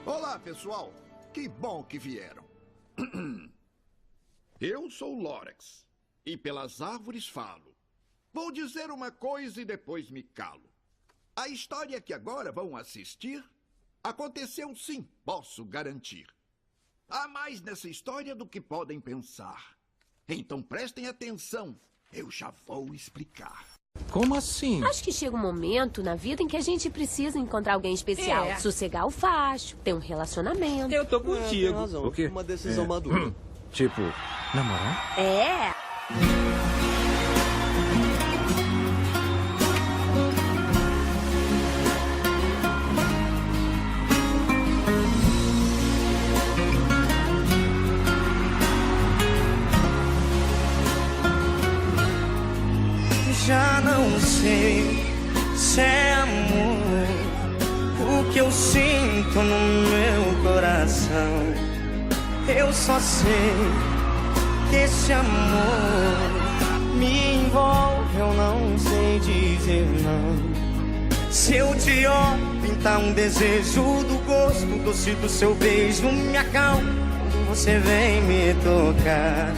Olá, pessoal. Que bom que vieram. Eu sou o Lorax, e pelas árvores falo. Vou dizer uma coisa e depois me calo. A história que agora vão assistir aconteceu sim, posso garantir. Há mais nessa história do que podem pensar. Então prestem atenção, eu já vou explicar. Como assim? Acho que chega um momento na vida em que a gente precisa encontrar alguém especial. Sossegar o facho, ter um relacionamento. Eu tô contigo. Tem razão. O quê? Uma decisão madura. Tipo, namorar? É. Já não sei se é amor o que eu sinto no meu coração. Eu só sei que esse amor me envolve, eu não sei dizer não. Se eu te olho, pintar um desejo do gosto doce do seu beijo, me acalma quando você vem me tocar.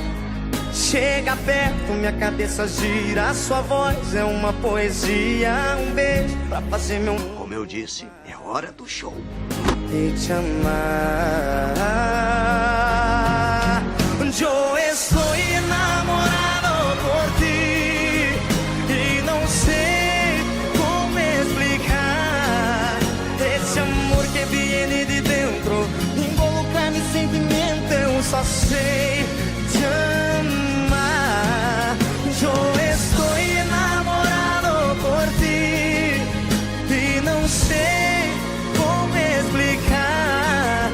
Chega perto, minha cabeça gira, sua voz é uma poesia, um beijo pra fazer meu... Como eu disse, é hora do show. E te amar. Eu estou enamorado por ti e não sei como explicar esse amor que viene de dentro, involucra mi sentimento, eu só sei te amar. Eu estou enamorado por ti e não sei como explicar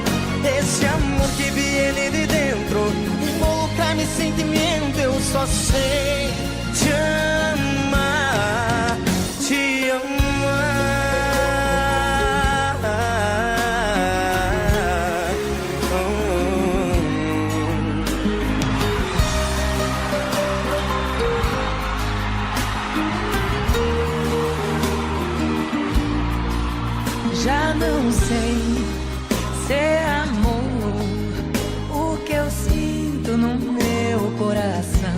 esse amor que viene de dentro, involucra mi sentimento, eu só sei te amar, te amar. Já não sei se é amor o que eu sinto no meu coração.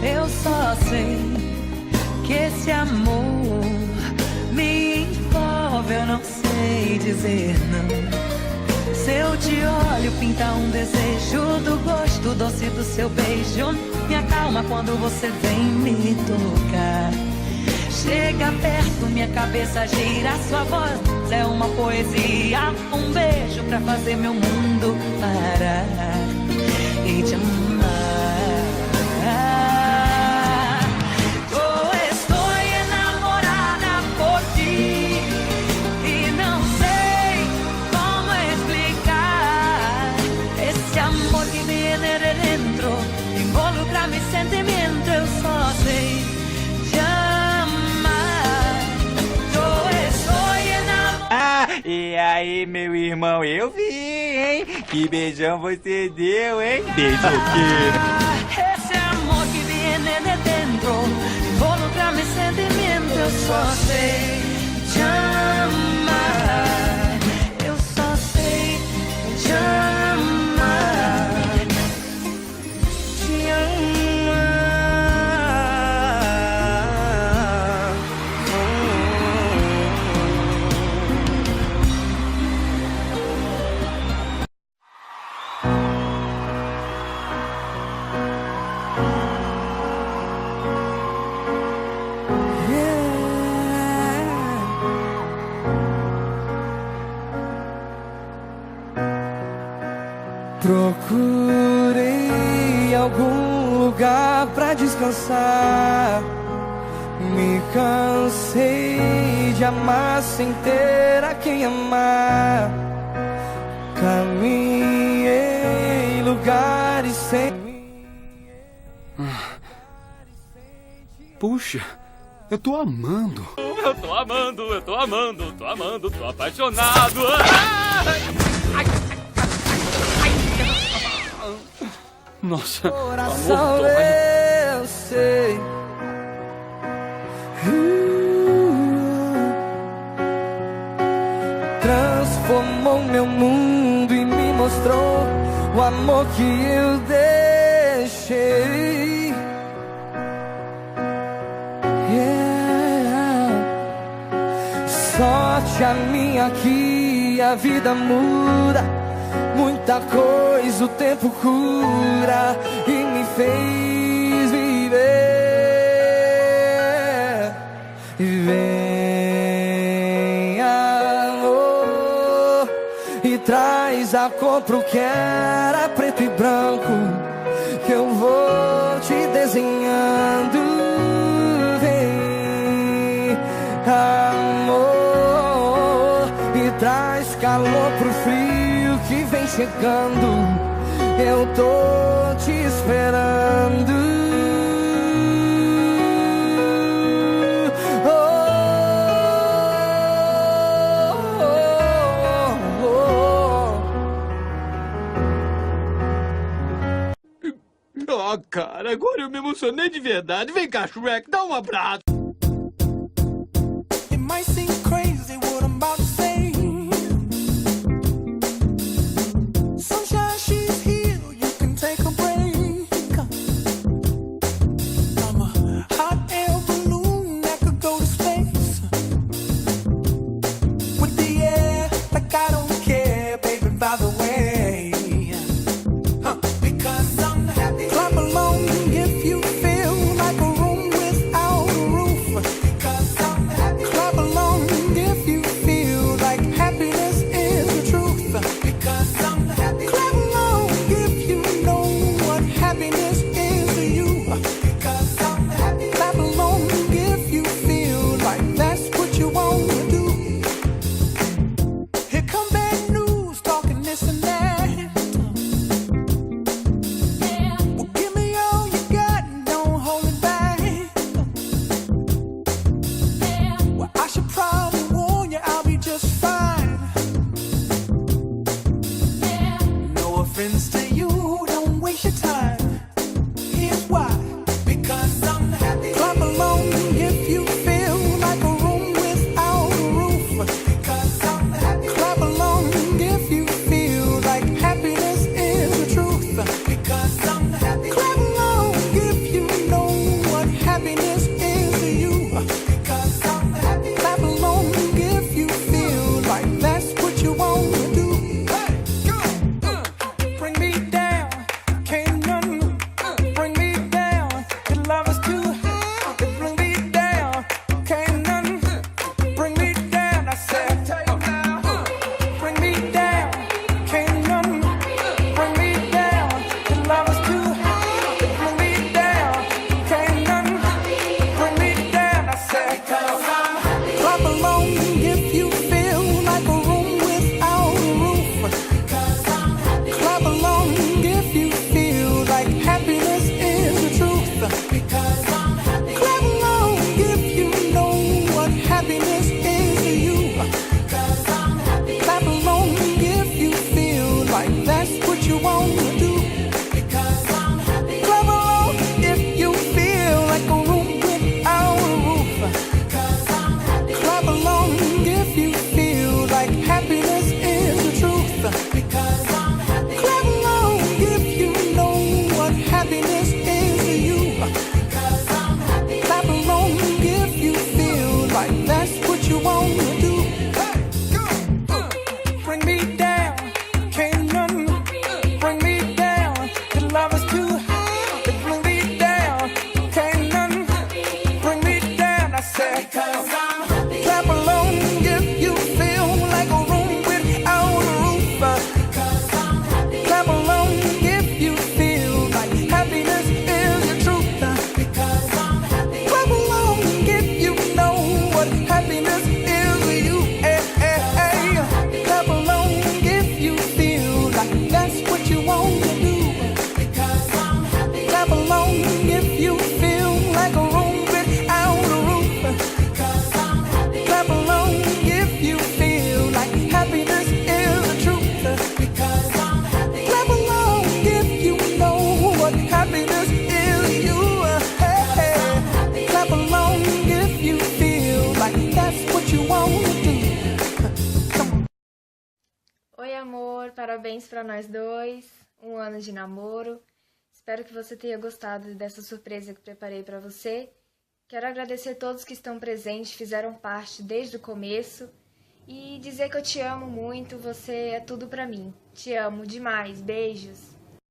Eu só sei que esse amor me envolve, eu não sei dizer não. Se eu te olho, pinta um desejo do gosto doce do seu beijo, me acalma quando você vem me tocar. Chega perto, minha cabeça gira, sua voz é uma poesia, um beijo pra fazer meu mundo parar e te amar. Eu estou enamorada por ti e não sei como explicar esse amor que viene de dentro, involucra mi sentimento, eu só sei te amar. E aí, meu irmão, eu vi, hein? Que beijão você deu, hein? Beijoqueiro. Esse amor que viene de dentro, involucra mi sentimento, eu só sei te amar. Eu só sei te amar. Te amar. Procurei algum lugar pra descansar. Me cansei de amar sem ter a quem amar. Caminhei lugares sem... Puxa, eu tô amando. Eu tô amando, tô apaixonado. Nossa, Coração, amor, dói. eu sei. Transformou mudou meu mundo e me mostrou o amor que eu deixei. Sorte a minha que a vida muda, muita coisa o tempo cura e me fez viver. Vem, amor, e traz a cor pro que era preto e branco, que eu vou te desenhando. Vem, amor, e traz calor pro frio que vem chegando. Eu tô te esperando. Oh, cara, agora eu me emocionei de verdade. Vem cá, Shrek, dá um abraço. It might seem crazy what I'm about to say. Sunshine, she's here, you can take a break. I'm a hot air balloon that could go to space. With the air, like I don't care, baby, by the way. Because I'm happy. Clap along if you feel like a room without a roof. Because I'm happy. Clap along if you feel like happiness is the truth. Because I'm happy. Clap along if you know what happiness is to you. Because I'm happy. Clap along if you feel like that's what you want to do. Here come bad news, talking this and that. Well, give me all you got and don't hold it back. Well, I should probably warn you, I'll be just fine. No offense to you, don't waste your time. Here's why. Because I'm happy. Clap along if you feel like a room without a roof. Because I'm happy. Clap along if you feel like happiness is the truth. Because I'm happy. Clap along if you know what happiness is to you. Because I'm happy. Clap along if you feel like that's what you want to do. Hey, go! Bring me down, can't none bring me down. Your love is too high, bring me down, can't none bring me down. I said, bring me down, can't none bring me down. Your love is too high, bring me down, can't none bring me down. I said, clap along if you feel like a room without a roof. Clap along if you feel like happiness is the truth. Clap along if you know what happiness is to you. Clap along if you feel like that's what you want to do. Clap along if you feel like a room without a roof. Clap along if you feel like happiness is the truth. Clap along if you know what happiness is to you. Clap along if you feel like that's what you want to do. Bring me down, can't none bring me down. Your love is too high, bring me down, can't none bring me down. I said, clap along if you feel like a room without a roof. Clap along if you feel like happiness is the truth. Clap along if you know what happiness is to you. Clap along if you feel like that's what you want to do. Clap along if you feel like a room without a roof. Clap along if you feel like happiness is the truth. Clap along if you know what happiness is to you. Clap along if you feel like that's what you want to do. Come on. Oi, amor, parabéns pra nós dois. 1 ano de namoro. Espero que você tenha gostado dessa surpresa que preparei pra você. Quero agradecer a todos que estão presentes, fizeram parte desde o começo. E dizer que eu te amo muito, você é tudo pra mim. Te amo demais, beijos.